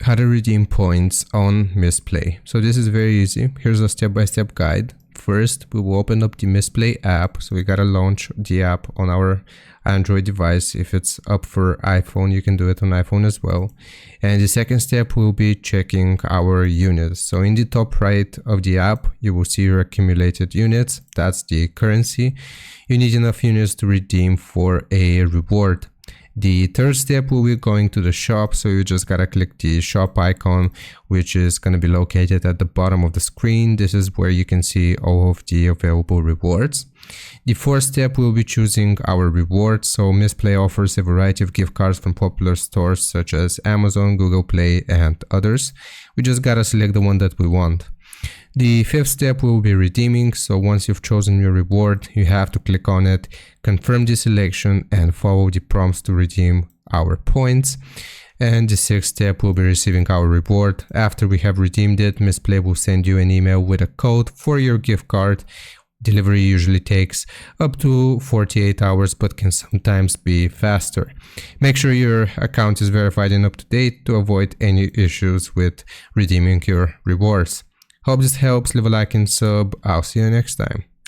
how to redeem points on Mistplay. So this is very easy. Here's a step-by-step guide. First, we will open up the Mistplay app. So we gotta launch the app on our Android device. If it's up for iPhone, you can do it on iPhone as well. And the second step will be checking our units. So in the top right of the app, you will see your accumulated units. That's the currency. You need enough units to redeem for a reward. The third step will be going to the shop, so you just gotta click the shop icon, which is gonna be located at the bottom of the screen. This is where you can see all of the available rewards. The fourth step will be choosing our rewards. So Mistplay offers a variety of gift cards from popular stores such as Amazon, Google Play, and others. We just gotta select the one that we want. The fifth step will be redeeming. So once you've chosen your reward, you have to click on it, confirm the selection, and follow the prompts to redeem our points. And the sixth step will be receiving our reward. After we have redeemed it, Mistplay will send you an email with a code for your gift card. Delivery usually takes up to 48 hours, but can sometimes be faster. Make sure your account is verified and up to date to avoid any issues with redeeming your rewards. Hope this helps. Leave a like and sub. I'll see you next time.